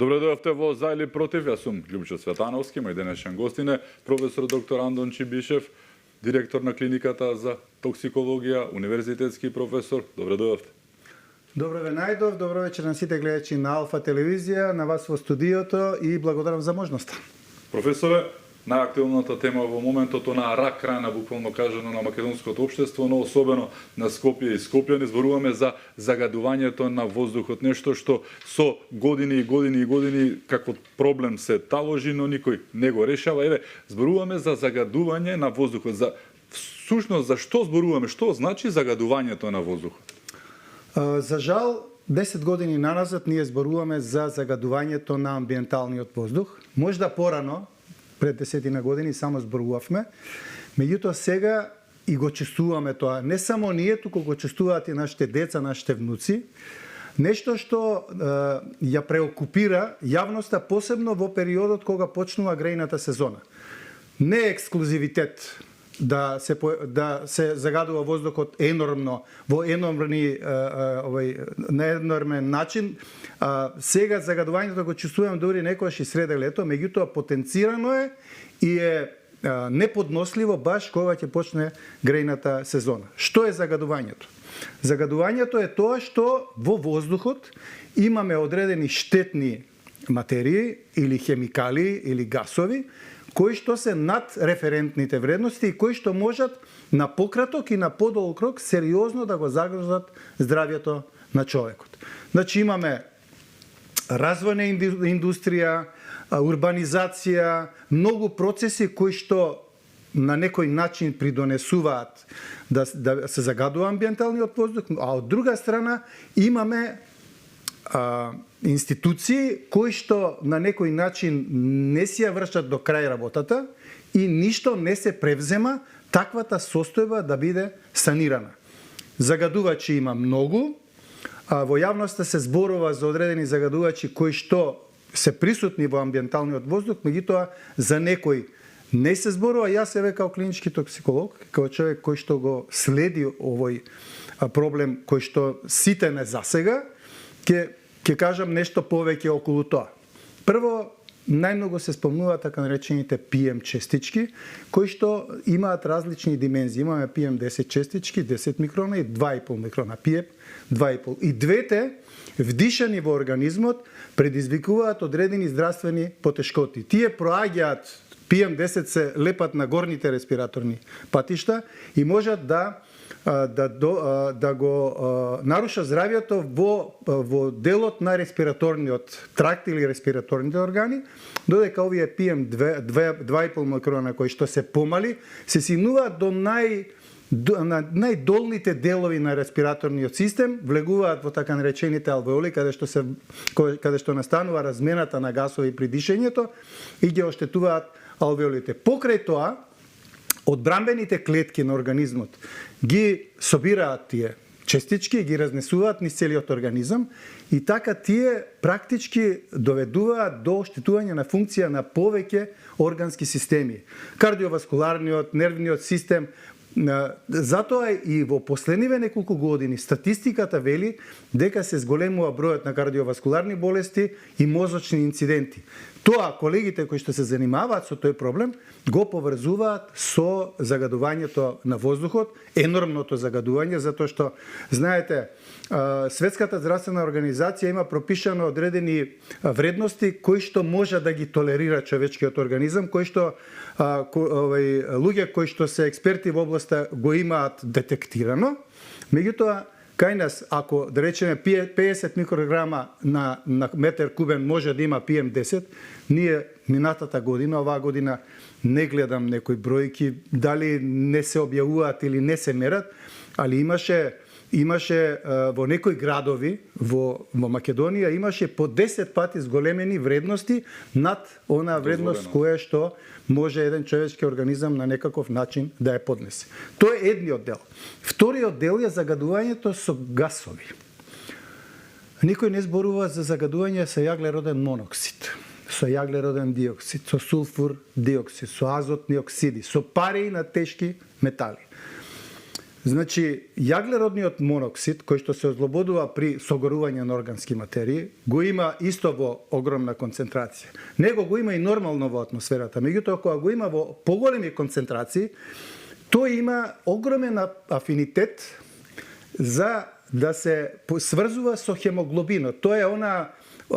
Добре дојавте во За или против. Јас сум Љупчо Цветановски, мој денешен гостин е професор доктор Андон Чибишев, директор на клиниката за токсикологија, универзитетски професор. Добре дојавте. Добро ве најдов, добро вечер на сите гледачи на Алфа телевизија, на вас во студиото и благодарам за можноста. Професоре, најактуелната тема во моментот на рак рана, буквално кажано, на македонското општество, но особено на Скопје и Скопјани, зборуваме за загадувањето на воздухот, нешто што со години и години и години како проблем се таложи, но никој не го решава. Еве, зборуваме за загадување на воздухот. За всушност за што зборуваме? Што значи загадувањето на воздухот? За жал, 10 години наназад ние зборуваме за загадувањето на амбиенталниот воздух. Можда порано, пред 10 години само зборувавме, меѓутоа сега и го чувствуваме тоа. Не само ние, туку го чувствуваат и нашите деца, нашите внуци. Нешто што ја преокупира јавноста, посебно во периодот кога почнува грејната сезона. Не е ексклузивитет да се загадува воздухот енормно, во на енормен начин. Сега загадувањето го чувствувам дури некојаш и среде лето, меѓутоа потенцирано е и е неподносливо баш кога ќе почне грејната сезона. Што е загадувањето? Загадувањето е тоа што во воздухот имаме одредени штетни материи или хемикали или гасови кои што се над референтните вредности и кои што можат на пократок и на подолг рок сериозно да го загрозат здравјето на човекот. Значи имаме развојна индустрија, урбанизација, многу процеси кои што на некој начин придонесуваат да се загадува амбиенталниот воздух, а од друга страна имаме институции кои што на некој начин не си ја вршат до крај работата и ништо не се превзема таквата состојба да биде санирана. Загадувачи има многу, во јавноста се зборува за одредени загадувачи кои што се присутни во амбиенталниот воздух, меѓутоа за некој не се зборува. Јас еве као клинички токсиколог, као човек кој што го следи овој проблем кој што сите не засега, ќе кажам нешто повеќе околу тоа. Прво, најмногу се спомнува така наречените PM честички, кои што имаат различни димензии. Имаме PM10 честички, 10 микрона и 2,5 микрона. PM 2,5. И двете, вдишани во организмот, предизвикуваат одредени здравствени потешкоти. Тие проаѓаат, PM10 се лепат на горните респираторни патишта и можат да го наруша здравјето во делот на респираторниот тракт или респираторните органи, додека овие PM 2,5 микрона кои што се помали, се симнуваат до најдолните делови на респираторниот систем, влегуваат во така наречените алвеоли, каде што настанува размената на гасови при дишењето и ги оштетуваат алвеолите. Покрај тоа, одбрамбените клетки на организмот ги собираат тие честички и ги разнесуваат низ целиот организам и така тие практички доведуваат до оштетување на функција на повеќе органски системи. Кардиоваскуларниот, нервниот систем. Затоа и во последниве неколку години статистиката вели дека се зголемува бројот на кардиоваскуларни болести и мозочни инциденти. Тоа колегите кои што се занимаваат со тој проблем го поврзуваат со загадувањето на воздухот, енормното загадување, затоа што знаете, Светската здравствена организација има пропишано одредени вредности кои што може да ги толерира човечкиот организам, кои што луѓе кои што се експерти во областа го имаат детектирано. Меѓутоа, кај нас, ако да речеме 50 микрограма на метар кубен може да има PM10, ние минатата година, оваа година не гледам некои бројки, дали не се објавуваат или не се мерат, али имаше во некои градови во Македонија имаше по 10 пати зголемени вредности над онаа вредност која што може еден човечки организам на некаков начин да ја поднесе. Тоа е едниот дел. Вториот дел е загадувањето со гасови. Никој не зборува за загадување со јаглероден моноксид, со јаглероден диоксид, со сулфур диоксид, со азотни оксиди, со пари на тешки метали. Значи, јаглеродниот моноксид, кој што се ослободува при согорување на органски материи, го има исто во огромна концентрација. Него го има и нормално во атмосферата, меѓутоа кога го има во поголеми концентрации, тој има огромен афинитет за да се сврзува со хемоглобинот. Тоа е она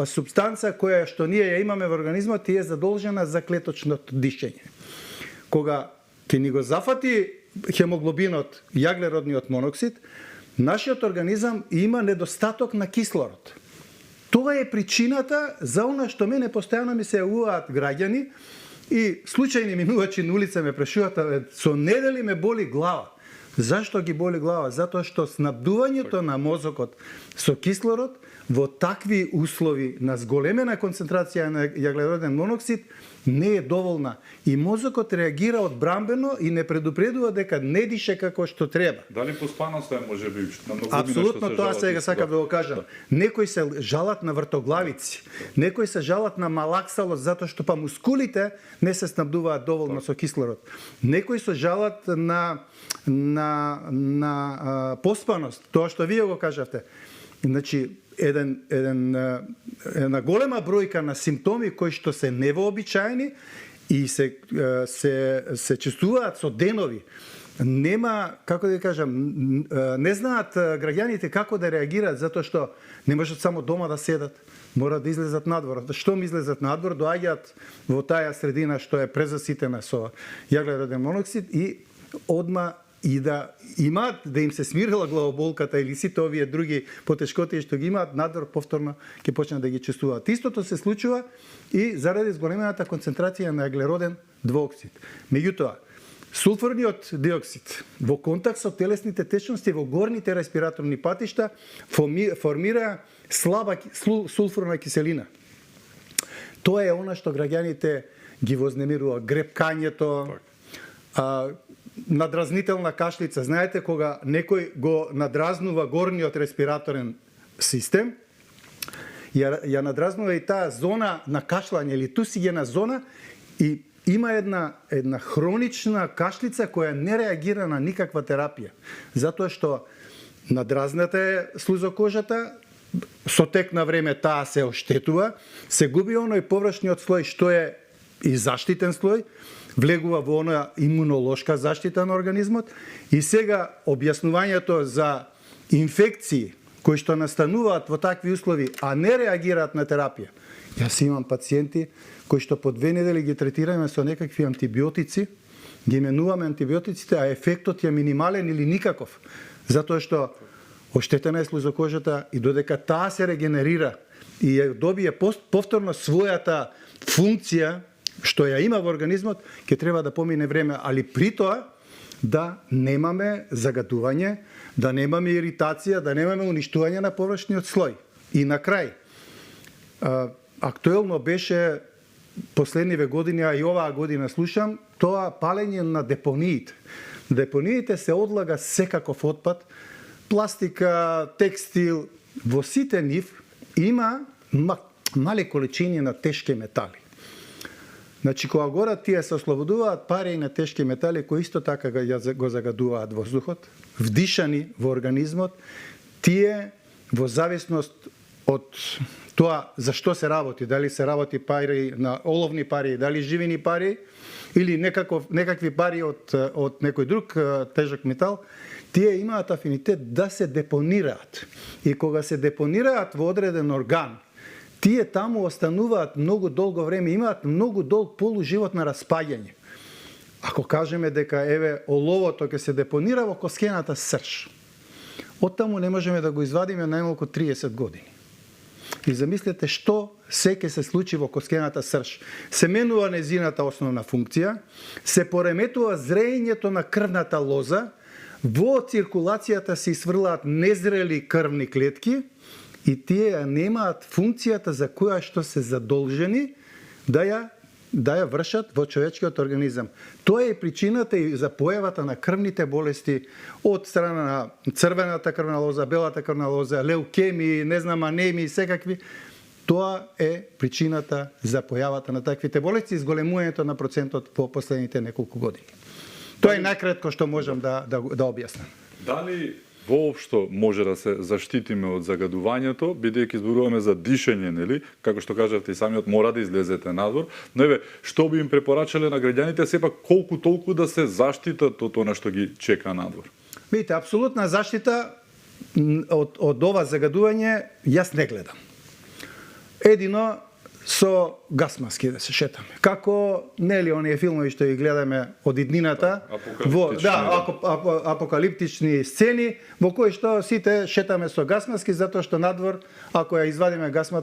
субстанца која што ние ја имаме во организмот и е задолжена за клеточното дишење. Кога ќе ни го зафати хемоглобинот, јаглеродниот моноксид, нашиот организам има недостаток на кислород. Тоа е причината за она што мене постојано ми се јавуваат граѓани и случајни минувачи на улица ме прашуваат, со недели ме боли глава. Зашто ги боли глава? Затоа што снабдувањето на мозокот со кислород во такви услови на зголемена концентрација на јаглероден моноксид не е доволна и мозокот реагира одбрамбено и не предупредува дека не дише како што треба. Дали поспаност е можеби на многу апсолутно тоа сега сакам да го кажам. Некои се жалат на вртоглавици, некои се жалат на малаксалост затоа што па мускулите не се снабдуваат доволно со кислород. Некои се жалат на поспаност, тоа што вие го кажавте. Значи, една голема бројка на симптоми кои што се невообичаени и се чувствуваат со денови. Нема, како да кажам, не знаат граѓаните како да реагираат затоа што не можат само дома да седат, мора да излезат надвор. Што ми излезат надвор, доаѓаат во таа средина што е презаситена со јаглероден моноксид и одма и да имаат, да им се смирила главоболката или сите овие други потешкоти што ги имаат, надвор повторно ќе почнат да ги чувствуваат. Истото се случува и заради зголемената концентрација на јаглероден двооксид. Меѓутоа, сулфурниот диоксид во контакт со телесните течности во горните респираторни патишта формира слаба сулфурна киселина. Тоа е она што граѓаните ги вознемирува, грепкањето, надразнителна кашлица. Знаете, кога некој го надразнува горниот респираторен систем, ја надразнува и таа зона на кашлање или тусигена зона и има една хронична кашлица која не реагира на никаква терапија. Затоа што надразната е слузокожата, со тек на време таа се оштетува, се губи оној површниот слој што е и заштитен слој, влегува во она имунолошка заштита на организмот и сега објаснувањето за инфекции кои што настануваат во такви услови, а не реагираат на терапија. Јас имам пациенти кои што по 2 недели ги третираме со некакви антибиотици, ги именуваме антибиотиците, а ефектот е минимален или никаков. Затоа што оштетена е слузокожата и додека таа се регенерира и ја добие повторно својата функција што ја има во организмот, ќе треба да помине време, али при тоа да немаме загадување, да немаме иритација, да немаме уништување на површниот слој. И на крај, актуелно беше последниве години, а и оваа година слушам, тоа палење на депониите. Депониите се одлага секаков отпад, пластика, текстил, во сите нив има мали количини на тешки метали. Значи, кога горат тие се ослободуваат пари на тешки метали кои исто така го загадуваат воздухот, вдишани во организмот, тие во зависност од тоа за што се работи, дали се работи пари на оловни пари, дали живини пари или некакви пари од некој друг тежок метал, тие имаат афинитет да се депонираат. И кога се депонираат во одреден орган, тие таму остануваат многу долго време, имаат многу долг полуживот на распаѓање. Ако кажеме дека оловото ќе се депонира во коскената срж, оттаму не можеме да го извадиме најмалку 30 години. И замислете што се ќе се случи во коскената срж. Се менува незината основна функција, се пореметува зреењето на крвната лоза, во циркулацијата се сврлаат незрели крвни клетки, и тие немаат функцијата за која што се задолжени да ја вршат во човечкиот организам. Тоа е причината и за појавата на крвните болести од страна на црвената крвна лоза, белата крвна лоза, леукемии, анемии, секакви. Тоа е причината за појавата на таквите болести и зголемувањето на процентот по последните неколку години. Тоа е најкратко што можам да објаснам. Дали воопшто може да се заштитиме од загадувањето, бидејќи зборуваме за дишење, нели? Како што кажавте и самиот, мора да излезете надвор. Но еве, што би им препорачале на граѓаните сепак колку толку да се заштитат од тоа што ги чека надвор? Видите, апсолутна заштита од ова загадување јас не гледам. Едино со газ маски да се шетаме. Како нели оние филмови што ги гледаме од иднината, апокалиптични сцени во кои што сите шетаме со газ маски затоа што надвор ако ја извадиме газ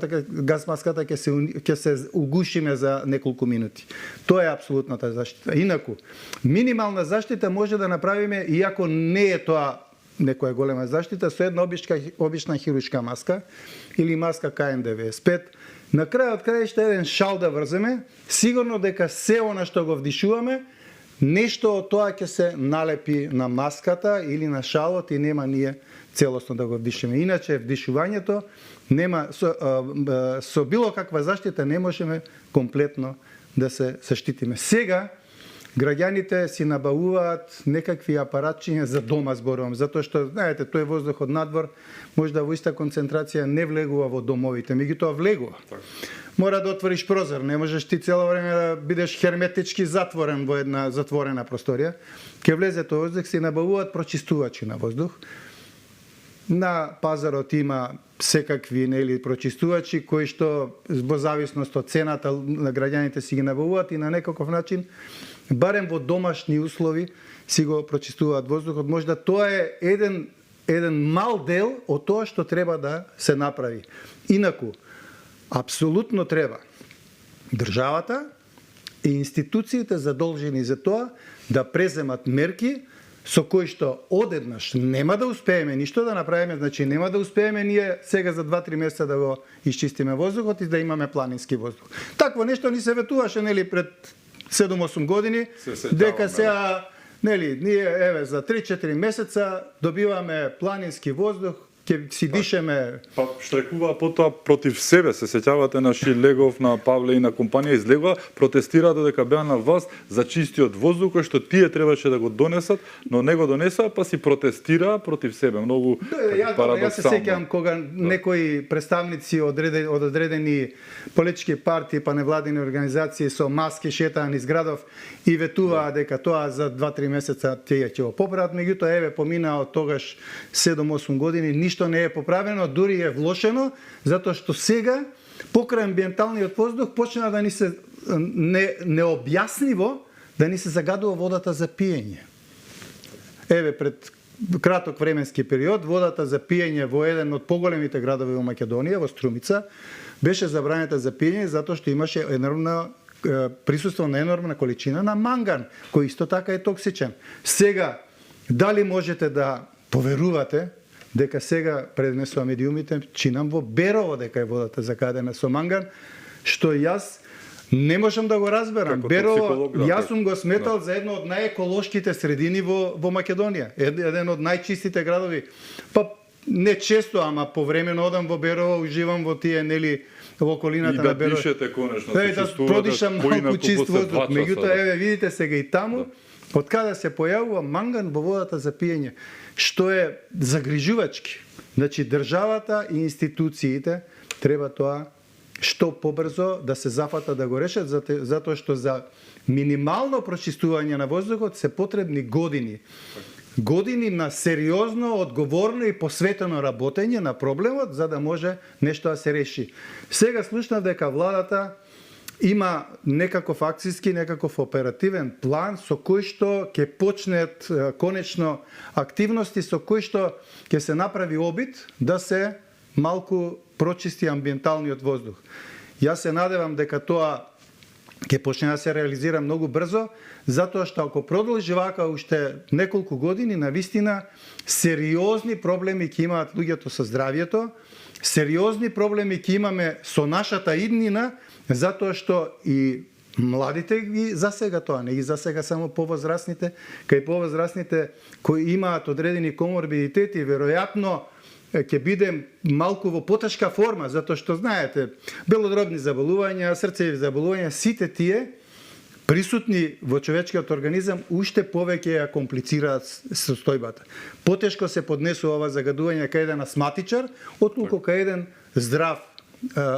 маската ќе се угушиме за неколку минути. Тоа е апсолутната заштита. Инаку минимална заштита може да направиме иако не е тоа некоја голема заштита со една обична хируршка маска или маска KN95. На крај од крајшта еден шал да врземе, сигурно дека се она што го вдишуваме, нешто од тоа ќе се налепи на маската или на шалот и нема ние целосно да го вдишиме. Иначе вдишувањето нема со било каква заштита не можеме комплетно да се заштитиме. Сега граѓаните си набавуваат некакви апаратчиња за дома, зборувам, затоа што, знаете, тој воздух од надвор може да во иста концентрација не влегува во домовите, меѓутоа влегува. Мора да отвориш прозор, не можеш ти цело време да бидеш херметички затворен во една затворена просторија. Ке влезе тој воздух, си набавуваат прочистувачи на воздух. На пазарот има секакви нели прочистувачи кои што во зависност од цената на граѓаните си ги набавуваат и на некаков начин барем во домашни услови си го прочистуваат воздухот. Можда тоа е еден мал дел од тоа што треба да се направи. Инаку, апсолутно треба државата и институциите задолжени за тоа да преземат мерки со кои што одеднаш нема да успееме ништо да направиме, значи нема да успееме ние сега за 2-3 месеца да го исчистиме воздухот и да имаме планински воздух. Такво нешто ни се ветуваше нели пред 7-8 години, дека сега нели ние еве за 3-4 месеца добиваме планински воздух, ќе си дишеме. Па штрекува потоа против себе, се сеќавате на Шилегов, на Павле и на компанија излегува, протестираа додека беа на власт за чистиот воздух кој што тие требаше да го донесат, но не го донесаа, па си протестираа против себе. Многу парадоксално. Јас се сеќавам кога некои представници од одредени политички партии па невладини организации со маски шетаа низ градов и ветуваа дека тоа за 2-3 месеца тие ќе го поправат, меѓутоа еве поминаа од тогаш 7-8 години ништо не е поправено, дури е влошено, затоа што сега покрај амбиенталниот воздух почна да ни се необјасниво да ни се загадува водата за пиење. Еве пред краток временски период водата за пиење во еден од поголемите градови во Македонија, во Струмица, беше забранета за пиење затоа што имаше присуство на енормна количина на манган, кој исто така е токсичен. Сега дали можете да поверувате дека сега преднесува медиумите, чинам во Берово дека е водата закадена со манган, што јас не можам да го разберам. Берово, јас сум го сметал за едно од најеколошките средини во Македонија, еден од најчистите градови. Па не често, ама повремено одам во Берово, уживам во тие нели во околината на Берово. И да дишете конечно, се чувствувате. Да продишам малку чист воздух. Меѓутоа еве видите сега и таму од каде се појавува манган во водата за пиење, што е загрижувачки. Значи државата и институциите треба тоа што побрзо да се зафата да го решат, затоа што за минимално прочистување на воздухот се потребни години. Години на сериозно, одговорно и посветено работење на проблемот за да може нешто да се реши. Сега слушнав дека владата има некаков акцијски, некаков оперативен план со кој што ќе почнат конечно активности со кој што ќе се направи обид да се малку прочисти амбиенталниот воздух. Јас се надевам дека тоа ќе почне да се реализира многу брзо, затоа што ако продолжи вака уште неколку години, навистина сериозни проблеми ќе имаат луѓето со здравјето, сериозни проблеми ќе имаме со нашата иднина, затоа што и младите ги засега тоа, не ги засега само повозрасните, кај повозрасните кои имаат одредени коморбидитети, веројатно ќе биде малку во потешка форма, затоа што знаете, белодробни заболувања, срцеви заболувања, сите тие присутни во човечкиот организам, уште повеќе ја комплицираат состојбата. Потешко се поднесува ова загадување кај еден астматичар, отколку кај еден здрав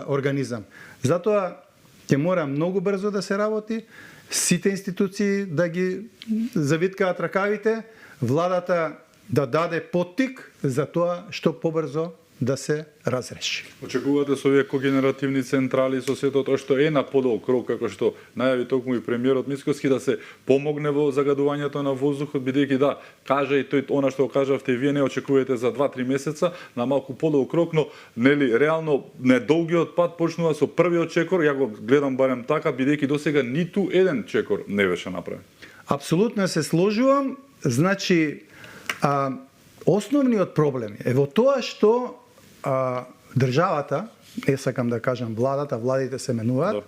организам. Затоа ќе мора многу брзо да се работи, сите институции да ги завиткаат ракавите, владата да даде поттик за тоа што побрзо да се разреши. Очекувате со овие когенеративни централи, со сето тоа што е на подолг рок, како што најави токму и премиерот Мицкоски, да се помогне во загадувањето на воздухот, бидејќи да, кажа и тој она што кажавте, вие не очекувате за 2-3 месеца, на малку подолг рок, но нели реално недолгиот пат почнува со првиот чекор, ја го гледам барем така, бидејќи досега ниту еден чекор не беше направен. Апсолутно се сложувам, значи основниот проблем е во тоа што државата, сакам да кажам владата, владите се менуваат,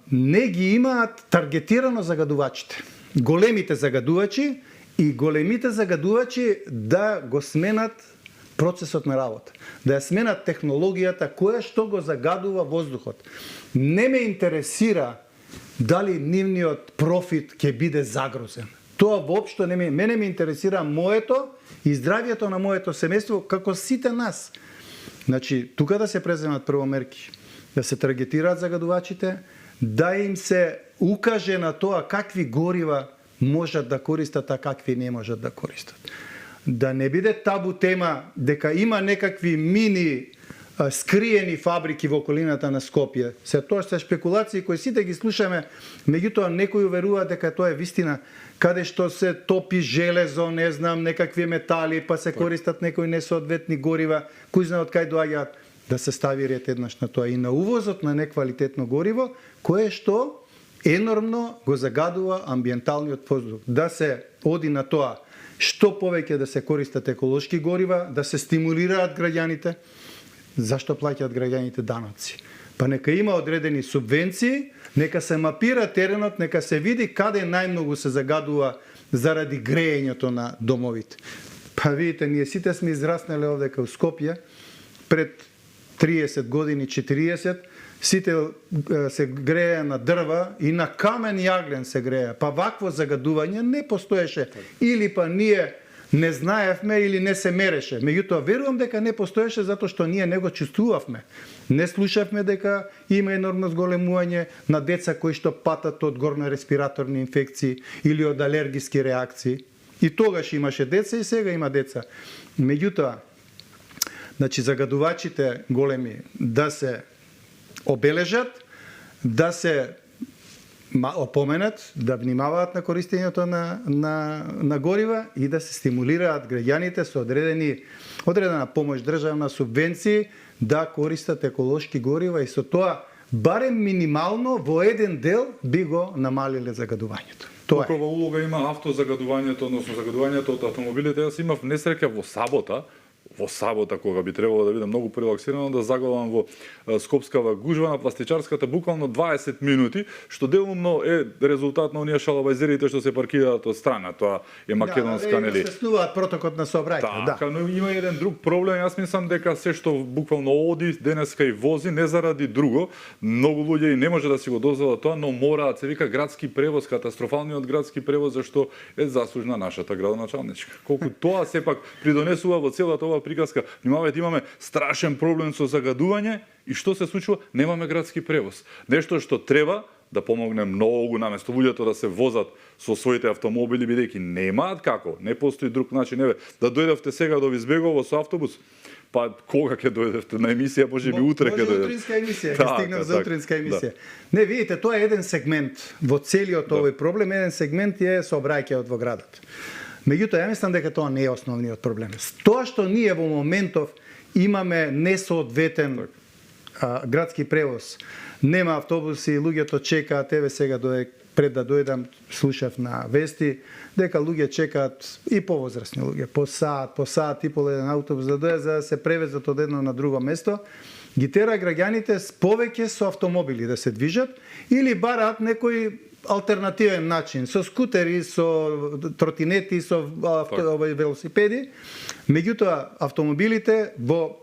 не ги имаат таргетирано загадувачите. Големите загадувачи и големите загадувачи да го сменат процесот на работа, да ја сменат технологијата која што го загадува воздухот. Не ме интересира дали нивниот профит ќе биде загрозен. Тоа воопшто не мене ме интересира моето и здравието на моето семејство, како сите нас. Значи, тука да се преземат прво мерки, да се таргетираат загадувачите, да им се укаже на тоа какви горива можат да користат, а какви не можат да користат. Да не биде табу тема дека има некакви мини скриени фабрики во околината на Скопје. Тоа се шпекулации кои сите ги слушаме, меѓутоа некои веруваат дека тоа е вистина, каде што се топи железо, не знам, некакви метали, па се користат некои несоодветни горива, кои знаат од кај доаѓаат, да се стави ред еднаш на тоа и на увозот на неквалитетно гориво, кое што енормно го загадува амбиенталниот воздух. Да се оди на тоа што повеќе да се користат еколошки горива, да се стимулираат граѓаните. Зашто плаќаат граѓаните даноци? Па нека има одредени субвенции, нека се мапира теренот, нека се види каде најмногу се загадува заради греењето на домовите. Па видите, ние сите сме израснали овде кај Скопје, пред 30 години, 40, сите се грееја на дрва и на камен јаглен се грееја. Па вакво загадување не постоеше. Или па ние не знаевме или не се мереше. Меѓутоа, верувам дека не постоеше затоа што ние не го чувствувавме. Не слушавме дека има енормно зголемување на деца кои што патат од горно-респираторни инфекции или од алергиски реакции. И тогаш имаше деца и сега има деца. Меѓутоа, значи загадувачите големи да се обележат, да се опоменат, да внимаваат на користењето на горива и да се стимулираат граѓаните со одредена помош, државна субвенции да користат еколошки горива и со тоа барем минимално во еден дел би го намалиле загадувањето. Тоа Каква улога има автозагадувањето, односно загадувањето од автомобилите? Јас имав несреќа во сабота, кога би требало да биде многу порелаксирано, да загадувам во Скопскава гужва на пластичарската буквално 20 минути, што делумно е резултат на оние шалабајзерите што се паркираат од страна. Тоа е македонска, нели? Да, стеснуваат протокот на сообраќај. Така, но има еден друг проблем. Јас мислам дека се што буквално оди денеска и вози не заради друго. Многу луѓе и не може да си го дозволат тоа, но мораат, се вика градски превоз, катастрофалниот градски превоз, зашто е заслужна нашата градоначалничка. Колку тоа сепак придонесува во целата оваа приказка. Внимавајте, имаме страшен проблем со загадување и што се случува? Немаме градски превоз. Нешто што треба да помогне многу наместо луѓето да се возат со своите автомобили, бидејќи немаат како, не постои друг начин. Еве, да дојдевте сега до Визбегово со автобус, па кога ќе дојдевте на емисија, можеби утре ќе дојдете. Може утринска емисија, ќе стигнам за утринска емисија. Не, видите, тоа е еден сегмент во целиот овој проблем, еден сегмент е сообраќајот во градот. Меѓутоа, ја мислам дека тоа не е основниот проблем. Тоа што ние во моментов имаме несоодветен градски превоз, нема автобуси, луѓето чекаат, еве сега пред да дојдам, слушав на вести, дека луѓе чекаат и повозрасни луѓе, по саат и пол еден автобус да дојде за да се превезат од едно на друго место, ги тера граѓаните повеќе со автомобили да се движат или бараат некој алтернативен начин, со скутери, со тротинети, со велосипеди. Меѓутоа, автомобилите во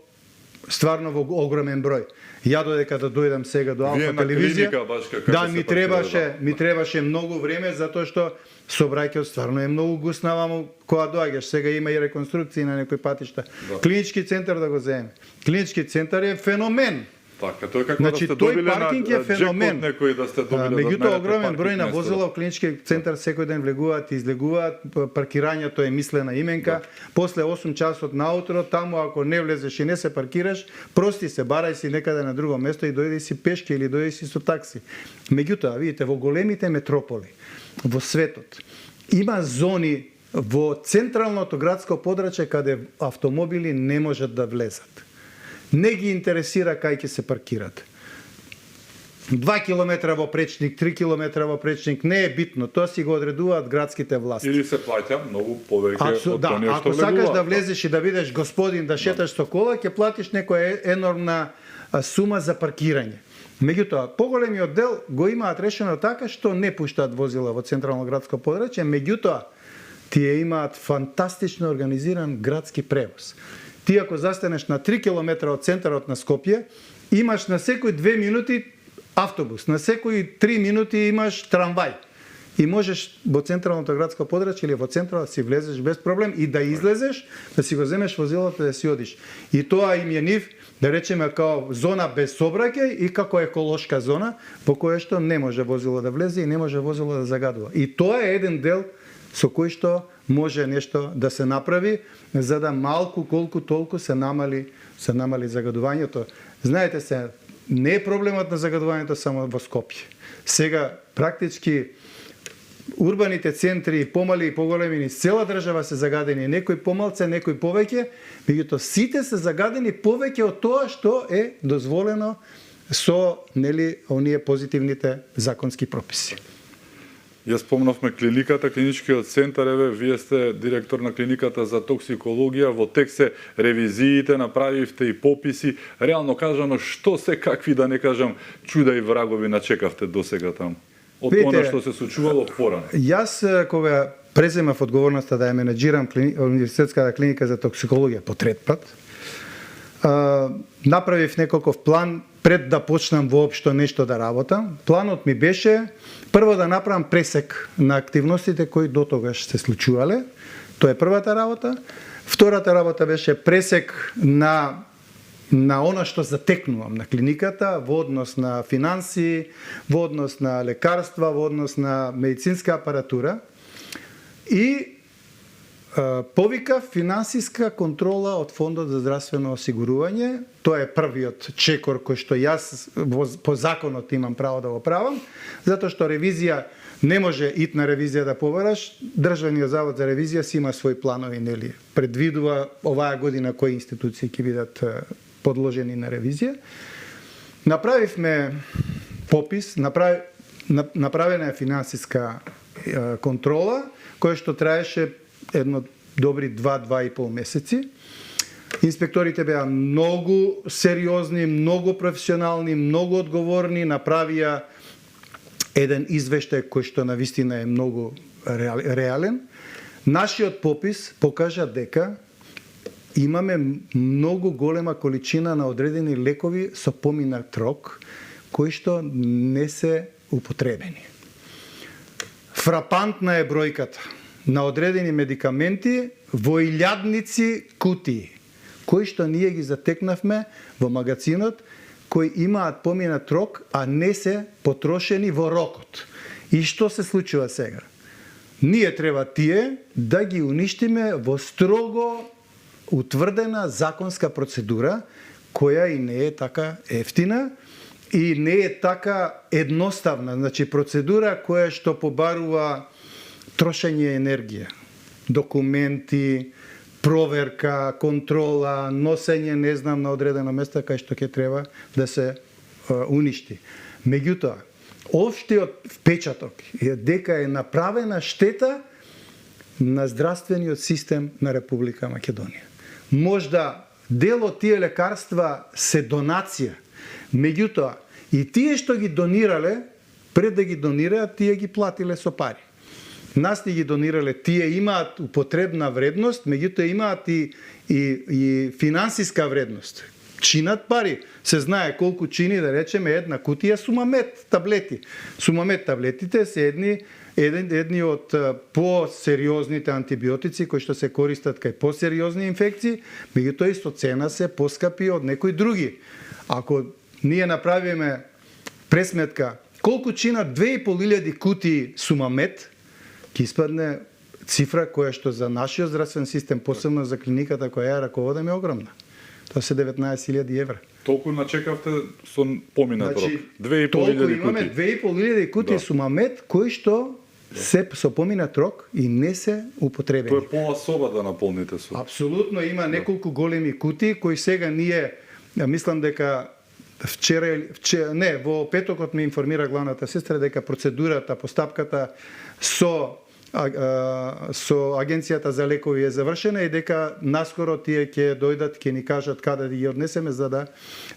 стварно во огромен број. Ја додека да дојдам сега до Вие Алфа на телевизија, клиника баш како да се ми требаше многу време затоа што сообраќајот стварно е многу густ наваму кога доаѓаш. Сега има и реконструкции на некои патишта. Да. Клинички центар да го земе. Клинички центар е феномен. Така, тоа е како Значи, да сте тој добиле паркинг на е феномен. джекпот некој да сте добиле. Меѓутоа огромен број на возила во клинички центар секој ден влегуваат и излегуваат, паркирањето е мислена именка. После 8 часот наутро, таму ако не влезеш и не се паркираш, прости се, барај си некаде на друго место и дојди си пешки или дојди си со такси. Меѓутоа, видите, во големите метрополи, во светот, има зони во централното градско подрачје каде автомобили не можат да влезат. Не ги интересира кај ќе се паркират. 2 километра во пречник, 3 километра во пречник, не е битно, тоа си го одредуваат градските власти. Или се плаќа многу повеќе од Да, тоа што ако сакаш да влегуваат. влезеш и да видиш господин да шеташ со кола, ќе платиш некоја енормна сума за паркирање. Меѓутоа, поголемиот дел го имаат решено така што не пуштаат возила во централно градско подрачје, меѓутоа тие имаат фантастично организиран градски превоз. Ти ако застанеш на 3 км од центарот на Скопје, имаш на секои 2 минути автобус, на секои 3 минути имаш трамвај. И можеш во централното градско подрачје или во центарот да си влезеш без проблем и да излезеш, да си го земеш возилото и да си одиш. И тоа им е нив, да речеме, као зона без сообраќај и како еколошка зона, во која што не може возило да влезе и не може возило да загадува. И тоа е еден дел со кој што може нешто да се направи, за да малку колку толку се намали загадувањето. Знаете се, не е проблемот на загадувањето само во Скопје. Сега практички урбаните центри, помали и поголеми низ цела држава се загадени, некои помалце, некои повеќе, меѓутоа сите се загадени повеќе од тоа што е дозволено со оние позитивните законски прописи. Ја спомнавме клиниката, клиничкиот центар, вие сте директор на клиниката за токсикологија, во тек се ревизиите, направивте и пописи, реално кажано, што се какви, да не кажам, чуда и врагови начекавте досега таму? Од она што се случувало порано. Јас кога преземав одговорноста да ја менеджирам универзитетската клиника за токсикологија по трет пат, направив неколков план пред да почнам воопшто нешто да работам. Планот ми беше прво да направам пресек на активностите кои до тогаш се случувале. Тоа е првата работа. Втората работа беше пресек на она што затекнувам на клиниката во однос на финанси, во однос на лекарства, во однос на медицинска апаратура и повика финансиска контрола од Фондот за здравствено осигурување. Тоа е првиот чекор кој што јас по законот имам право да го правам, затоа што ревизија не може итна ревизија да побараш. Државниот завод за ревизија си има своји планови, предвидува оваа година кои институции ќе бидат подложени на ревизија. Направивме попис, направена е финансиска контрола, која што траеше едно добри 2-2,5 месеци. Инспекторите беа многу сериозни, многу професионални, многу одговорни, направија еден извештај кој што навистина е многу реален. Нашиот попис покажа дека имаме многу голема количина на одредени лекови со поминат рок, кои што не се употребени. Фрапантна е бројката на одредени медикаменти во илјадници кутии, кои што ние ги затекнавме во магазинот, кои имаат поминат рок, а не се потрошени во рокот. И што се случува сега? Ние треба тие да ги уништиме во строго утврдена законска процедура, која и не е така ефтина и не е така едноставна. Значи, процедура која што побарува трошење енергија, документи, проверка, контрола, носење, не знам, на одредено место кај што ќе треба да се уништи. Меѓутоа, општиот впечаток е дека е направена штета на здравствениот систем на Република Македонија. Можда дел од тие лекарства се донација, меѓутоа и тие што ги донирале, пред да ги донираат, тие ги платиле со пари. Нас ни ги донирале, тие имаат употребна вредност, меѓутоа имаат и финансиска вредност. чинат пари. Се знае колку чини, да речеме, една кутија Сумамет таблети. Сумамет таблетите се едни од посериозните антибиотици кои што се користат кај посериозни инфекции, меѓутоа исто цена се поскапи од некои други. Ако ние направиме пресметка колку чина 2500 кутии Сумамет, ќе испадне цифра која што за нашиот здравствен систем, посебно за клиниката која ја раководам, е огромна. Тоа се 19.000 евра. Толку начекавте со поминат рок. 2.500 толку кутии. имаме 2.500 кутии Сумамет кои што се со поминат рок и не се употребени. Тоа е пола соба да наполните со. Апсолутно има неколку големи кутии кои сега ние, мислам дека во петокот ме информира главната сестра дека процедурата, постапката со Агенцијата за лекови е завршена и дека наскоро тие ќе дојдат, ќе ни кажат каде да ги однесеме за да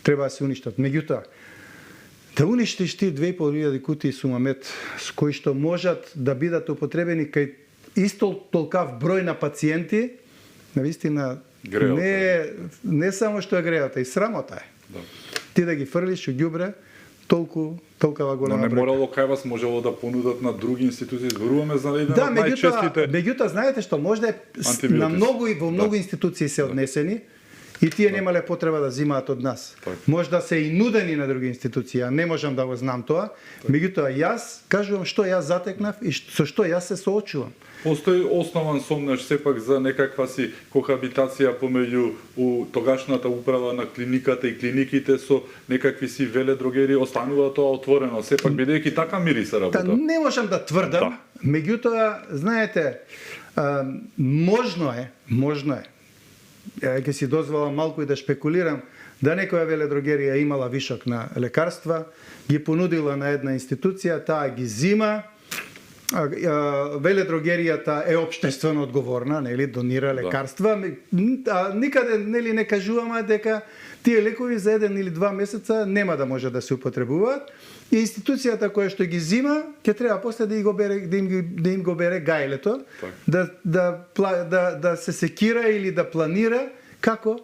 треба да се уништат. Меѓутоа, да уништиш ти 2500 кутии Сумамет кои што можат да бидат употребени кај исто толкав број на пациенти, навистина не само што е греата, и срамота е. Да. Ти да ги фрлиш у ѓубре, толкова голема. Но не морало кај вас можело да понудат на други институции, зборуваме за еден од најчестите. Меѓутоа знаете што можда на многу и во многу институции се однесени и тие немале потреба да земаат од нас. Можда се и нудени на други институции, а не можам да го знам тоа. Меѓутоа јас кажувам што јас затекнав и со што јас се соочувам. Постои основан сомнеш сепак за некаква си кохабитација помеѓу тогашната управа на клиниката и клиниките со некакви си веледрогери, останува тоа отворено, сепак бидејќи така мириса работа. Не можам да тврдам, меѓутоа, знаете, можно е, ќе си дозволам малку и да шпекулирам, да некоја веледрогерија имала вишок на лекарства, ги понудила на една институција, таа ги зима, веледрогеријата е општествено одговорна, нели, донира лекарства, никаде нели не кажуваме дека тие лекови за 1 или 2 месеца нема да може да се употребуваат и институцијата која што ги зима ќе треба после да им го бере гајлето, да се секира или да планира како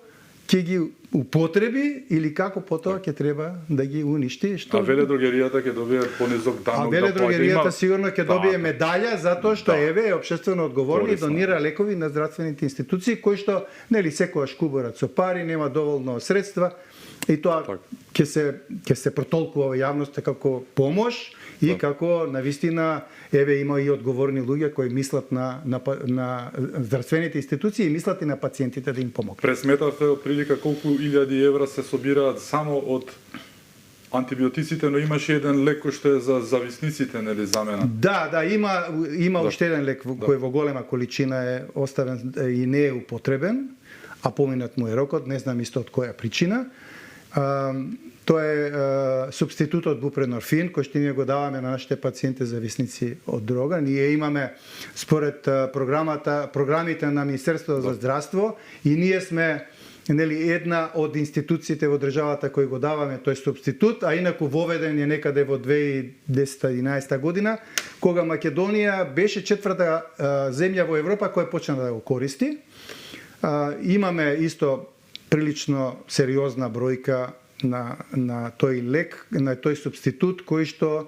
ќе ги употреби или како потоа ќе треба да ги уништи. А веледрогеријата ќе добие понизок данок. А веледрогеријата сигурно ќе добие медаља затоа што еве е општествено одговорна и донира лекови на здравствените институции кои што нели секогаш кубурат со пари, нема доволно средства и тоа ќе се протолкува во јавноста како помош и како навистина еве има и одговорни луѓе кои мислат на здравствените институции и мислат и на пациентите да им помогнат. Пресметавте отприлика колку илјади евра се собираат само од антибиотиците, но имаше еден лек кој што е за зависниците, нели, замена? Да, има уште еден лек кој во голема количина е оставен и не е употребен, а поминат му е рокот, не знам исто од која причина. Тоа е субститутот бупренорфин, кој што ние го даваме на нашите пациенти зависници од дрога. Ние имаме, според програмите на Министерството за здравство, и ние сме една од институциите во државата кои го даваме тој субститут, а инаку воведен е некаде во 2010-2011 година, кога Македонија беше 4-та земја во Европа која почна да го користи. Имаме исто прилично сериозна бројка на тој лек, на тој субститут кој што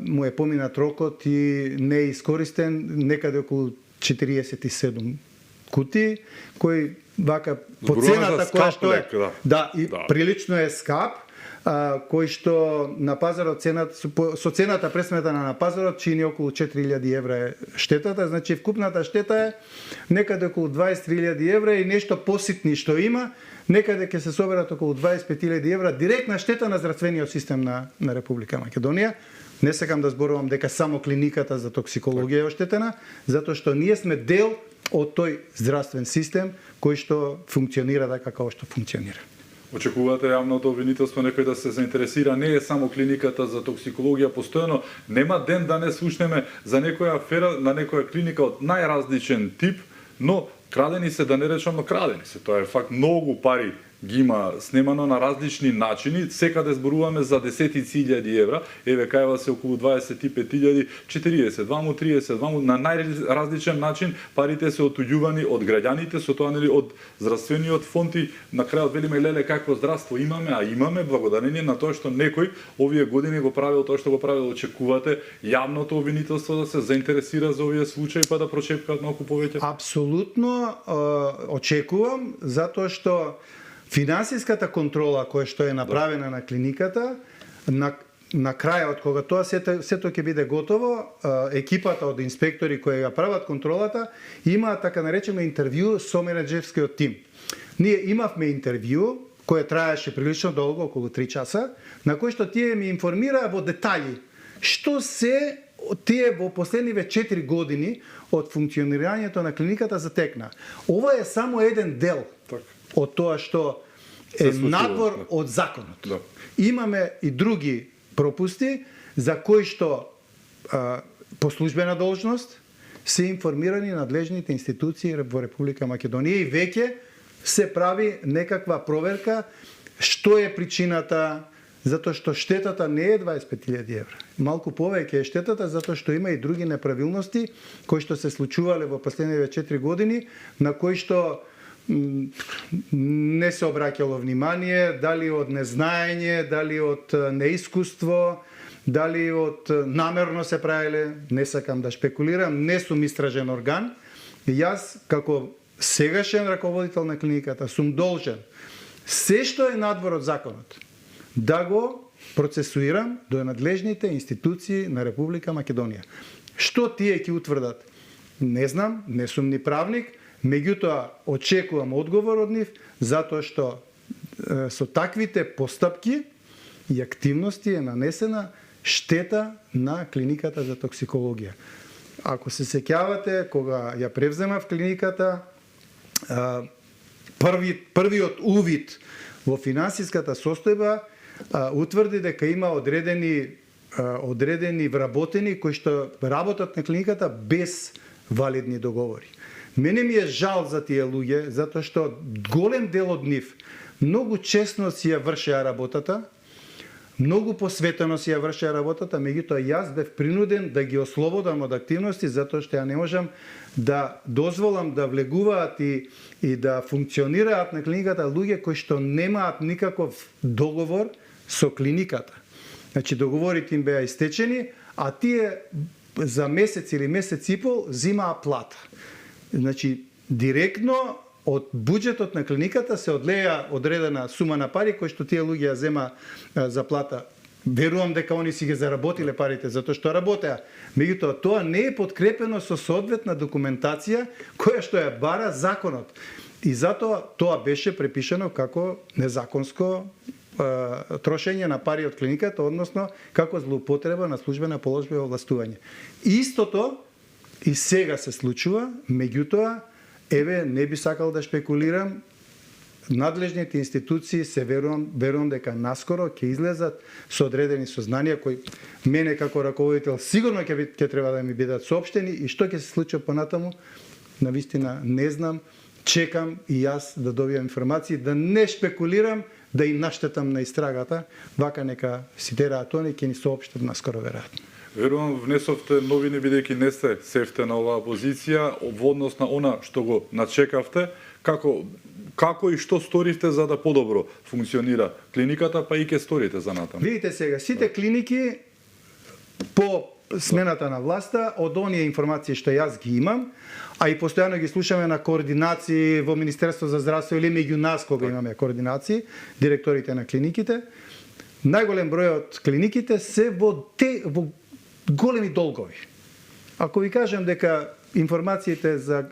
му е поминат рокот и не е искористен, некаде околу 47 кутии, кој вака по цената која што е прилично е скап, кој што на пазарот со цената пресметана на пазарот чини околу 4000 евра е штетата, значи вкупната штета е некаде околу 23.000 евра и нешто поситни што има, некаде ќе се соберат околу 25.000 евра директна штета на здравствениот систем на Република Македонија. Не сакам да зборувам дека само клиниката за токсикологија е оштетена, затоа што ние сме дел од тој здравствен систем кој што функционира така како што функционира. Очекувате јавното обвинителство некој да се заинтересира, не е само клиниката за токсикологија, постојано нема ден да не слушнеме за некоја афера на некоја клиника од најразличен тип, но крадени се, да не речам, но крадени се. Тоа е факт, многу пари ги има снемано на различни начини, секаде зборуваме за десетици илјади евра, еве кај се околу 25.000, 40, ваму 30, ваму на најразличен начин парите се отуѓувани од граѓаните, со тоа нели од здравствениот фонд и на крајот велиме леле какво здравство имаме, а имаме благодарение на тоа што некој овие години го правил тоа што го правил. Очекувате јавното обвинителство да се заинтересира за овие случаи па да прочепкаат малку повеќе? Апсолутно очекувам, затоа што финансиската контрола која што е направена на клиниката, на крајот, кога тоа сето ќе биде готово, екипата од инспектори кои ја прават контролата има така наречено интервју со менеджерскиот тим. Ние имавме интервју кој траеше прилично долго, околу 3 часа, на кој што тие ми информираа во детали што се тие во последниве 4 години од функционирањето на клиниката затекна. Ова е само еден дел од тоа што е надвор од законот. Да. Имаме и други пропусти за кои што по службена должност се информирани надлежните институции во Република Македонија и веќе се прави некаква проверка што е причината, затоа што штетата не е 25.000 евра. Малку повеќе е штетата затоа што има и други неправилности кои што се случувале во последниве 4 години, на кои што не се обраќало внимание, дали од незнаење, дали од неискуство, дали од намерно се правеле, не сакам да шпекулирам, не сум истражен орган. И јас, како сегашен раководител на клиниката, сум должен се што е надвор од законот да го процесуирам до надлежните институции на Република Македонија. Што тие ќе утврдат? Не знам, не сум ни правник, меѓутоа очекувам одговор од нив, затоа што со таквите постапки и активности е нанесена штета на клиниката за токсикологија. Ако се сеќавате, кога ја превземав клиниката, првиот увид во финансиската состојба утврди дека има одредени вработени кои што работат на клиниката без валидни договори. Мене ми е жал за тие луѓе, затоа што голем дел од нив многу честно си ја вршеа работата, многу посветено си ја вршеа работата, меѓутоа јас бев принуден да ги ослободам од активности, затоа што ја не можам да дозволам да влегуваат и да функционираат на клиниката луѓе кои што немаат никаков договор со клиниката. Значи, договорите им беа истечени, а тие за месец или месец и пол зимаа плата. Значи, директно од буџетот на клиниката се одлеја одредена сума на пари кои што тие луѓе ја зема за плата. Верувам дека они си ги заработиле парите затоа што работеа. Меѓутоа, тоа не е подкрепено со соодветна документација која што ја бара законот. И затоа тоа беше препишано како незаконско трошење на пари од клиниката, односно како злоупотреба на службена положба и овластување. Истото и сега се случува, меѓутоа, еве, не би сакал да шпекулирам, надлежните институции се верувам дека наскоро ќе излезат со одредени сознанија кои мене како раководител сигурно ќе треба да ми бидат соопштени и што ќе се случи понатаму, навистина не знам, чекам и јас да добијам информации, да не шпекулирам, да им наштетам на истрагата, вака нека си тераат они, ќе ни соопштат наскоро веројатно. Верувам внесовте новини бидејќи не сте севте на оваа позиција во однос на она што го начекавте, како и што сторивте за да подобро функционира клиниката, па и ќе сторите за натаму. Видите сега, сите клиники по смената на власта, од оние информации што јас ги имам, а и постојано ги слушаме на координации во Министерство за здравство или меѓу нас кога имаме координации, директорите на клиниките, најголем број од клиниките се во големи долгови. Ако ви кажам дека информациите за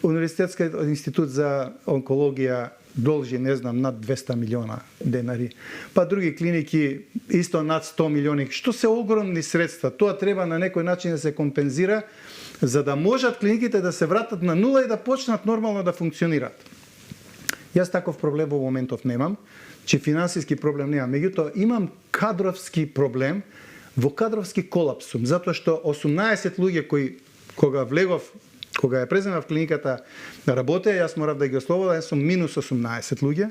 Универзитетскиот институт за онкологија должи, не знам, над 200 милиона денари, па други клиники исто над 100 милиони, што се огромни средства. Тоа треба на некој начин да се компензира, за да можат клиниките да се вратат на нула и да почнат нормално да функционираат. Јас таков проблем во моментов немам, че финансиски проблем немам, меѓутоа имам кадровски проблем, во кадровски колапс сум, затоа што 18 луѓе кои кога ја преземав клиниката да работеа, јас морав да ги ослободам, јас сум минус 18 луѓе.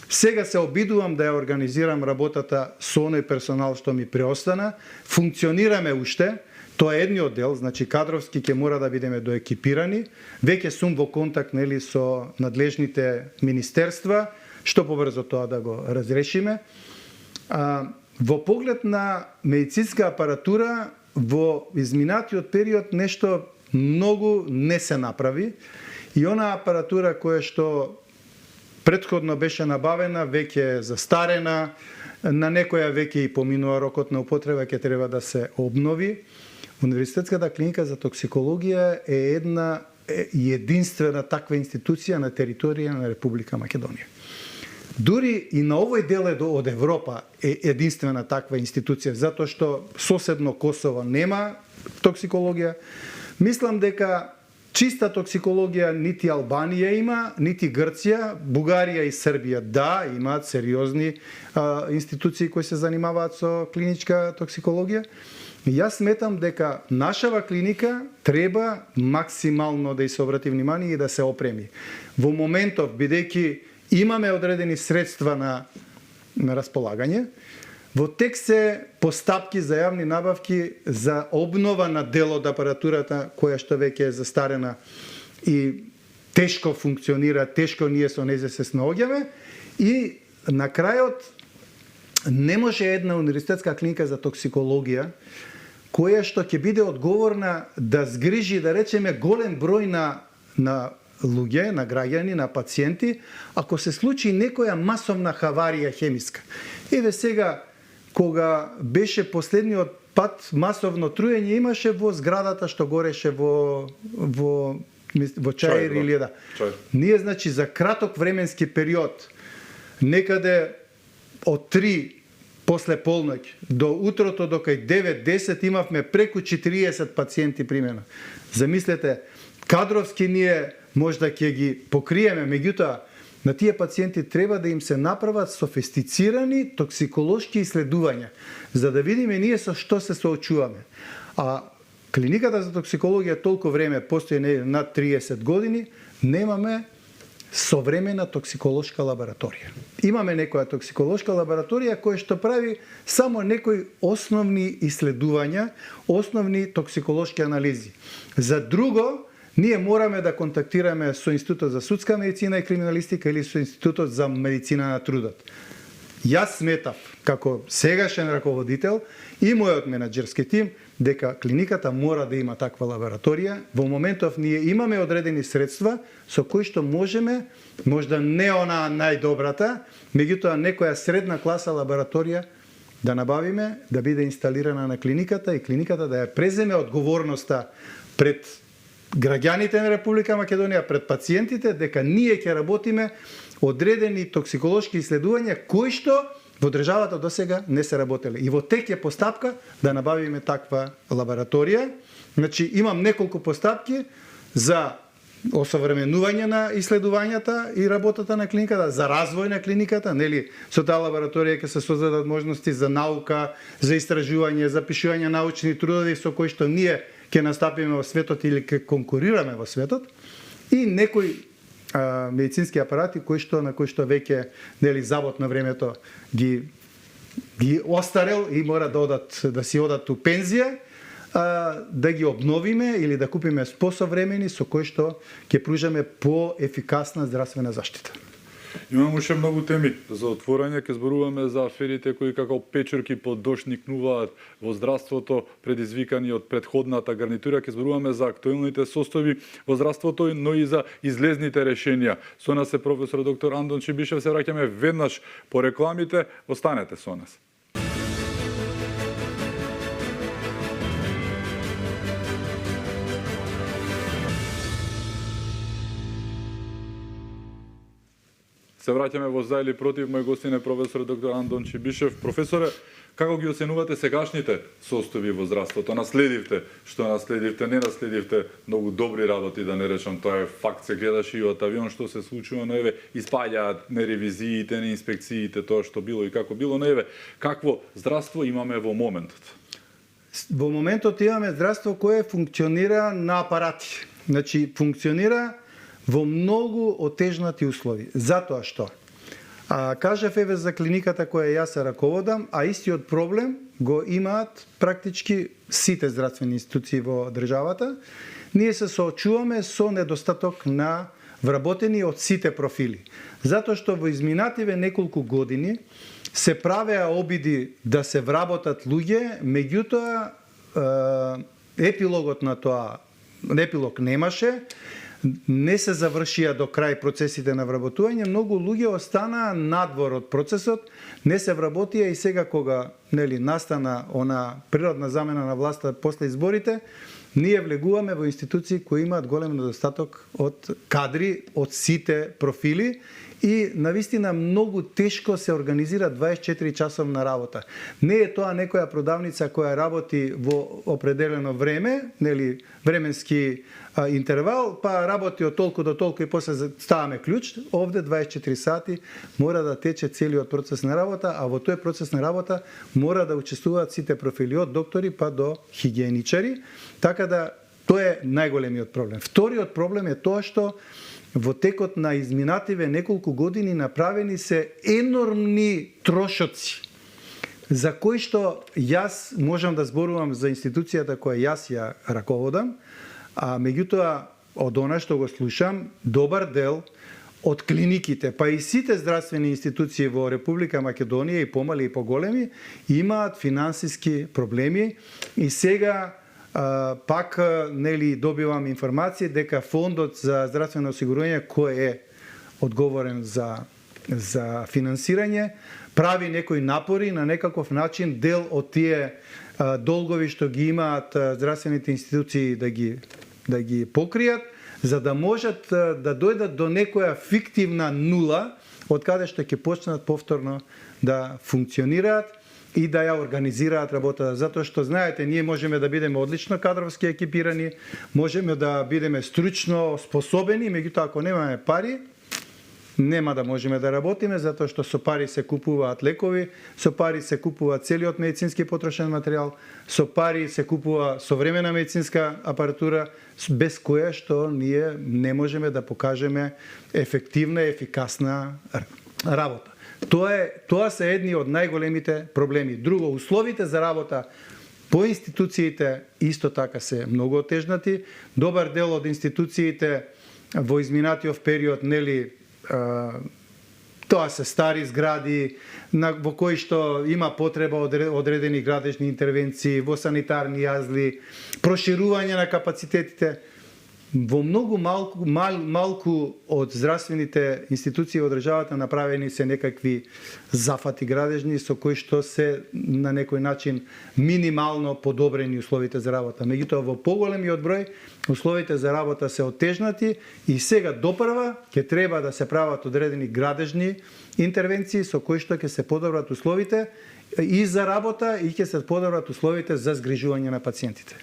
Сега се обидувам да ја организирам работата со оној персонал што ми преостана. Функционираме уште. Тоа е едниот дел, значи кадровски ќе мора да бидеме доекипирани. Веќе сум во контакт со надлежните министерства, што побрзо тоа да го разрешиме. Во поглед на медицинска апаратура, во изминатиот период нешто многу не се направи и она апаратура која што претходно беше набавена веќе е застарена, на некоја веќе и поминува рокот на употреба, ќе треба да се обнови. Универзитетската клиника за токсикологија е една единствена таква институција на територија на Република Македонија. Дури и на овој дел од Европа е единствена таква институција, затоа што соседно Косово нема токсикологија. Мислам дека чиста токсикологија нити Албанија има, нити Грција, Бугарија и Србија имаат сериозни институции кои се занимаваат со клиничка токсикологија. Јас сметам дека нашава клиника треба максимално да се обрати внимание и да се опреми. Во моментов, бидејќи имаме одредени средства на располагање, во тек се постапки за јавни набавки за обнова на дел од апаратурата која што веќе е застарена и тешко функционира, тешко ние со нејзе се снаоѓаме и на крајот не може една универзитетска клиника за токсикологија која што ќе биде одговорна да згрижи, да речеме, голем број на луѓе, на граѓани, на пациенти, ако се случи некоја масовна хаварија хемиска. Еве сега, кога беше последниот пат масовно труење имаше во зградата што гореше во Чаир или да. Ние, значи, за краток временски период, некаде од 3 после полноќ до утрото до кај 9-10 имавме преку 40 пациенти примена. Замислете, кадровски ние можда ќе ги покриеме, меѓутоа на тие пациенти треба да им се направат софистицирани токсиколошки исследувања, за да видиме ние со што се соочуваме. А клиниката за токсикологија толку време постои над 30 години, немаме современа токсиколошка лабораторија. Имаме некоја токсиколошка лабораторија која што прави само некои основни исследувања, основни токсиколошки анализи. За друго, ние мораме да контактираме со Институтот за судска медицина и криминалистика или со Институтот за медицина на трудот. Јас сметав, како сегашен раководител и мојот менаџерски тим, дека клиниката мора да има таква лабораторија. Во моментов ние имаме одредени средства со кои што можеме, можда не она најдобрата, меѓутоа некоја средна класа лабораторија да набавиме, да биде инсталирана на клиниката и клиниката да ја преземе одговорноста пред граѓаните на Република Македонија, пред пациентите, дека ние ќе работиме одредени токсиколошки исследувања кои што во државата досега не се работеле. И во тек е постапка да набавиме таква лабораторија. Значи, имам неколку постапки за осовременување на исследувањата и работата на клиниката, за развој на клиниката, нели, со таа лабораторија ќе се создадат можности за наука, за истражување, за пишување научни трудови со кои што ние ќе настапиме во светот или ќе конкурираме во светот, и некои медицински апарати на кои што веќе, нели, Завод на времето ги остарел и мора да си одат у пензија, да ги обновиме или да купиме посовремени со кои што ќе пружаме поефикасна здравствена заштита. Имаме уште многу теми за отворање, ќе зборуваме за аферите кои како печурки под дожд никнуваат во здравството, предизвикани од претходната гарнитура, ќе зборуваме за актуелните состојби во здравството, но и за излезните решенија. Со нас е професор доктор Андон Чибишев, се враќаме веднаш по рекламите, останете со нас. Се враќаме во За или против. Мој гостин е професор доктор Андон Чибишев. Професоре, како ги оценувате сегашните состојби во здравството? Наследивте, што наследивте, не наследивте многу добри работи, да не речам, тоа е факт, се гледаше и од авион што се случува, но еве испаѓаат не ревизиите, не инспекциите, тоа што било и како било, но еве какво здравство имаме во моментот? Во моментот имаме здравство кое функционира на апарати. Значи, функционира во многу отежнати услови. Затоа што Кажав еве за клиниката која јас се раководам, а истиот проблем го имаат практички сите здравствени институции во државата. Ние се соочуваме со недостаток на вработени од сите профили. Затоа што во изминативе неколку години се правеа обиди да се вработат луѓе, меѓутоа епилогот на тоа, епилог немаше, не се завршија до крај процесите на вработување, многу луѓе останаа надвор од процесот, не се вработија и сега кога настана она природна замена на власта после изборите, ние влегуваме во институции кои имаат голем недостаток од кадри, од сите профили и навистина многу тешко се организира 24 часовна работа. Не е тоа некоја продавница која работи во определено време, временски интервал, па работи од толку до толку и после ставаме клjuč. Овде 24 сати мора да тече целиот процес на работа, а во тој процес на работа мора да учествуваат сите профили од доктори па до хигиеничари, така да тоа е најголемиот проблем. Вториот проблем е тоа што во текот на изминативе неколку години направени се енормни трошоци за кои што јас можам да зборувам за институцијата која јас ја раководам, а меѓутоа од она што го слушам, добар дел од клиниките, па и сите здравствени институции во Република Македонија, и помали и поголеми, имаат финансиски проблеми и сега пак добивам информација дека фондот за здравствено осигурување кој е одговорен за финансирање прави некои напори на некаков начин дел од тие долгови што ги имаат здравствените институции да ги покријат, за да можат да дојдат до некоја фиктивна нула од каде што ќе почнат повторно да функционираат и да ја организираат работата, затоа што знаете, ние можеме да бидеме одлично кадровски екипирани, можеме да бидеме стручно способени, меѓутоа ако немаме пари, нема да можеме да работиме, затоа што со пари се купуваат лекови, со пари се купува целиот медицински потрошен материјал, со пари се купува современа медицинска апаратура, без која што ние не можеме да покажеме ефективна и ефикасна работа. Тоа се едни од најголемите проблеми. Друго, условите за работа по институциите исто така се многу отежнати. Добар дел од институциите во изминатиот период, тоа се стари згради во кои што има потреба од одредени градежни интервенции, во санитарни јазли, проширување на капацитетите. Во многу малку од здравствените институции во државата направени се некакви зафати градежни со кои што се на некој начин минимално подобрени условите за работа. Меѓутоа во поголемиот број условите за работа се отежнати и сега допрва ќе треба да се прават одредени градежни интервенции со кои што ќе се подобрат условите и за работа и ќе се подобрат условите за згрижување на пациентите.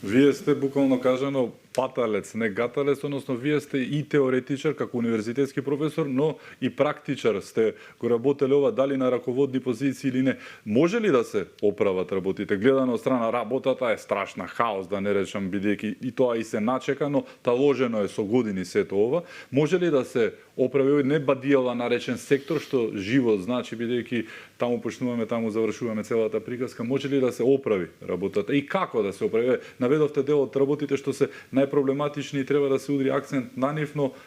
Вие сте буквално кажано паталец, не гаталец, односно вие сте и теоретичар како универзитетски професор, но и практичар. Сте го работеле ова дали на раководни позиции или не. Може ли да се оправат работите? Гледано од страна работата е страшна хаос, да не речам, бидејќи и тоа и се начекано, таложено е со години сето ова. Може ли да се оправи овој не бадијава наречен сектор што живот значи, бидејќи таму почнуваме, таму завршуваме целата приказка. Може ли да се оправи работата и како да се оправи? Наведовте дел од работите што се најпроблематични и треба да се удри акцент на нив, но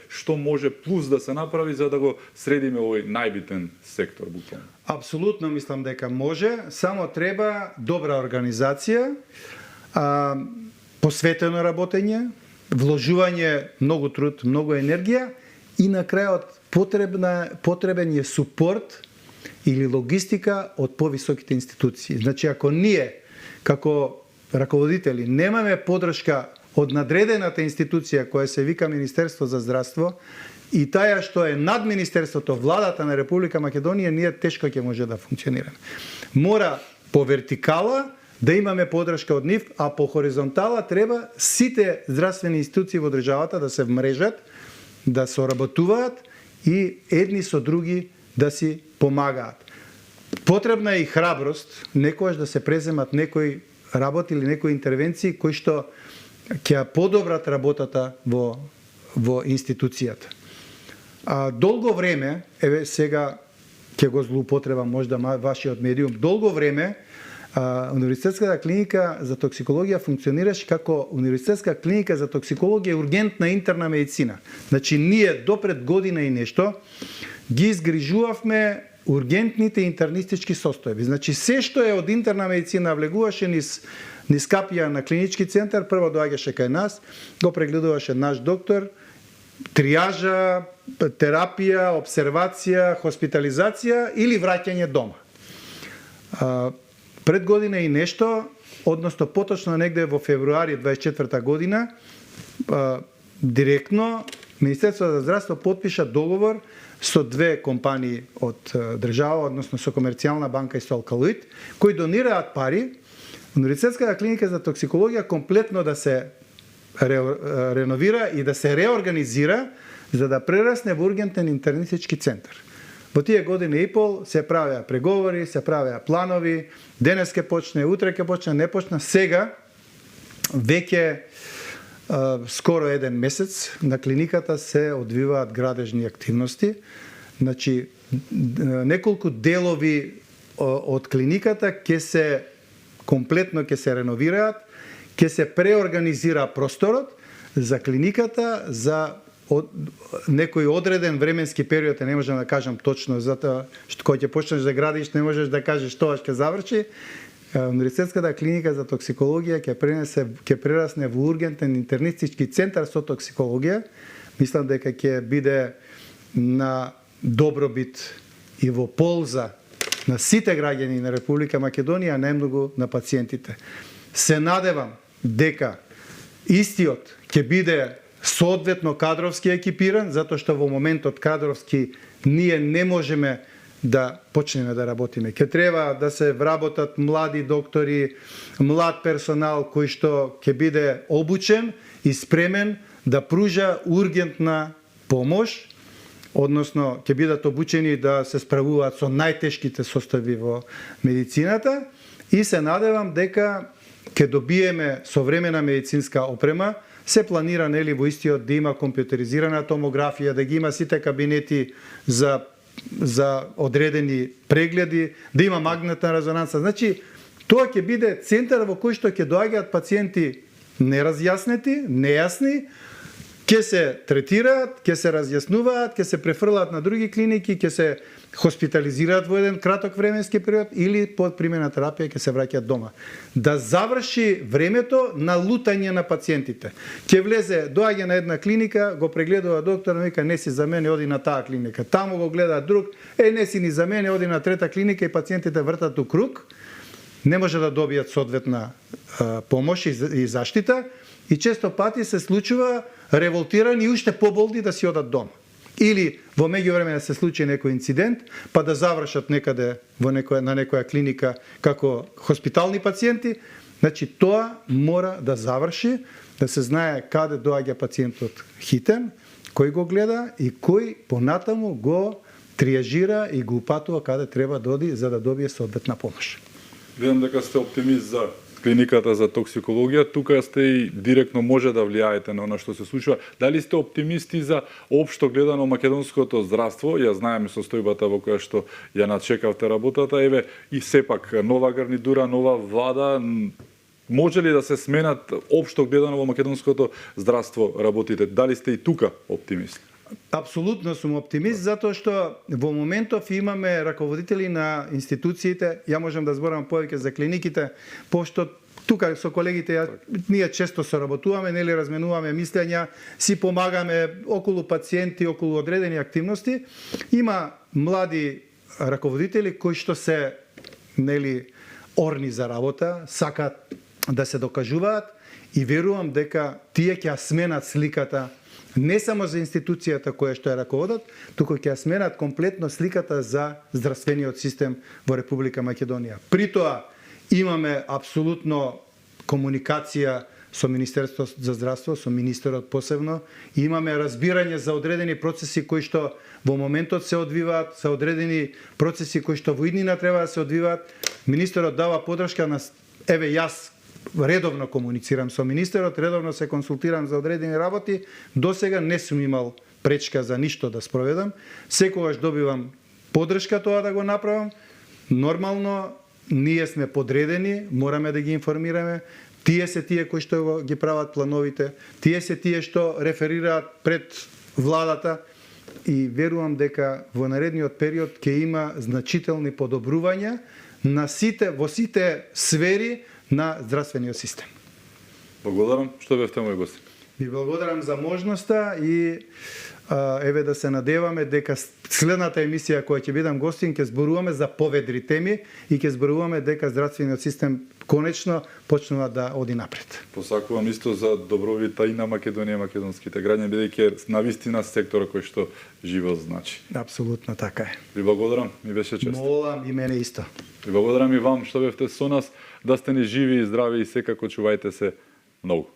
што може плюс да се направи за да го средиме овој најбитен сектор буквално? Апсолутно мислам дека може, само треба добра организација, посветено работење, вложување многу труд, многу енергија и на крајот потребен е супорт или логистика од повисоките институции. Значи, ако ние како раководители немаме подршка од надредената институција која се вика Министерство за здравство и таја што е над Министерството, владата на Република Македонија, ние тешко ќе може да функционираме. Мора по вертикала да имаме подршка од нив, а по хоризонтала треба сите здравствени институции во државата да се вмрежат, да соработуваат и едни со други да си помагаат. Потребна е и храброст некојаш да се преземат некои работи или некои интервенции кои што ќе подобрат работата во институцијата. Долго време, еве сега ќе го злоупотребам можда вашиот медиум, долго време Универзитетската клиника за токсикологија функционираше како Универзитетска клиника за токсикологија и ургентна интерна медицина. Значи, ние до пред година и нешто ги изгрижувавме ургентните интернистички состојби. Значи, се што е од интерна медицина влегуваше низ капија на клинички центар, прво доаѓаше кај нас, го прегледуваше наш доктор, триажа, терапија, обсервација, хоспитализација или враќање дома. Пред година и нешто, односно поточно негде во февруари 24 година, директно Министерството за здравство подпиша договор со две компании од држава, односно со Комерцијална банка и со Алкалоид, кои донираат пари Универзитетската клиника за токсикологија комплетно да се реновира и да се реорганизира за да прерасне во ургентен интернистички центар. Во тие година и пол се правеа преговори, се правеа планови, денес ке почне, утре ке почне, не почна. Сега, веќе скоро еден месец, на клиниката се одвиваат градежни активности. Значи, неколку делови од клиниката ќе се комплетно ќе се реновираат, ќе се преорганизира просторот за клиниката за некој одреден временски период, не можам да кажам точно, затоа што кога ќе почнеш да градиш, не можеш да кажеш тоа ќе заврши. Универзитетската клиника за токсикологија ќе прерасне во ургентен интернистички центар со токсикологија. Мислам дека ќе биде на добробит и во полза на сите граѓани на Република Македонија, најмногу на пациентите. Се надевам дека истиот ќе биде соодветно кадровски екипиран, затоа што во моментот кадровски ние не можеме да почнеме да работиме. Ќе треба да се вработат млади доктори, млад персонал кој што ќе биде обучен и спремен да пружа ургентна помош, односно ќе бидат обучени да се справуваат со најтешките состојби во медицината, и се надевам дека ќе добиеме современа медицинска опрема. Се планира нели во истиот да има компјутеризирана томографија, да ги има сите кабинети за одредени прегледи, да има магнетна резонанса. Значи, тоа ќе биде центар во кој што ќе доаѓаат пациенти неразјаснети, нејасни, ќе се третираат, ќе се разјаснуваат, ќе се префрлаат на други клиники, ќе се хоспитализираат во еден краток временски период или под примена терапија ќе се враќаат дома. Да заврши времето на лутање на пациентите. Ќе влезе, доаѓа на една клиника, го прегледува доктор, вика не си за мене, оди на таа клиника. Таму го гледа друг, не си ни за мене, оди на трета клиника, и пациентите вртат у круг, не може да добијат соодветна помош и заштита, и често пати се случува револтирани и уште поболни да си одат дома. Или во меѓувреме да се случи некој инцидент, па да завршат некаде на некоја клиника како хоспитални пациенти. Значи, тоа мора да заврши, да се знае каде доаѓа пациентот хитен, кој го гледа и кој понатаму го триажира и го упатува каде треба да оди за да добие соодветна помош. Видам дека сте оптимист за клиниката за токсикологија, тука сте и директно може да влијаете на она што се случува. Дали сте оптимисти за општо гледано македонското здравство? Ја знаеме состојбата во која што ја начекавте работата, еве и сепак нова гарнитура, нова влада, може ли да се сменат општо гледано во македонското здравство работите? Дали сте и тука оптимисти? Апсолутно сум оптимист, затоа што во моментов имаме раководители на институциите, ја можам да зборам повеќе за клиниките, пошто тука со колегите ние често соработуваме, нели разменуваме мислења, си помагаме околу пациенти, околу одредени активности. Има млади раководители кои што се нели орни за работа, сакаат да се докажуваат, и верувам дека тие ќе сменат сликата не само за институцијата која што ја раководат, туку ќе ја сменат комплетно сликата за здравствениот систем во Република Македонија. При тоа имаме апсолутно комуникација со Министерството за здравство, со министерот посебно, и имаме разбирање за одредени процеси кои што во моментот се одвиваат, се одредени процеси кои што во иднина треба да се одвиваат. Министерот дава подршка на јас редовно комуницирам со министерот, редовно се консултирам за одредени работи. До сега не сум имал пречка за ништо да спроведам. Секогаш добивам поддршка тоа да го направам. Нормално, ние сме подредени, мораме да ги информираме. Тие се тие кои што ги прават плановите, тие се тие што реферираат пред владата и верувам дека во наредниот период ќе има значителни подобрувања во сите сфери на здравствениот систем. Благодарам што бевте мој гост. Ви благодарам за можноста и еве да се надеваме дека следната емисија која ќе бидам гостин ќе зборуваме за поведри теми и ќе зборуваме дека здравствениот систем конечно почнува да оди напред. Посакувам исто за добровита и на Македонија и македонските граѓани, бидејќи навистина сектор кој што живот значи. Апсолутно така е. Ви благодарам, ми беше чест. Молам и мене исто. Ви благодарам и вам што бевте со нас, да сте ни живи и здрави и секако чувајте се многу.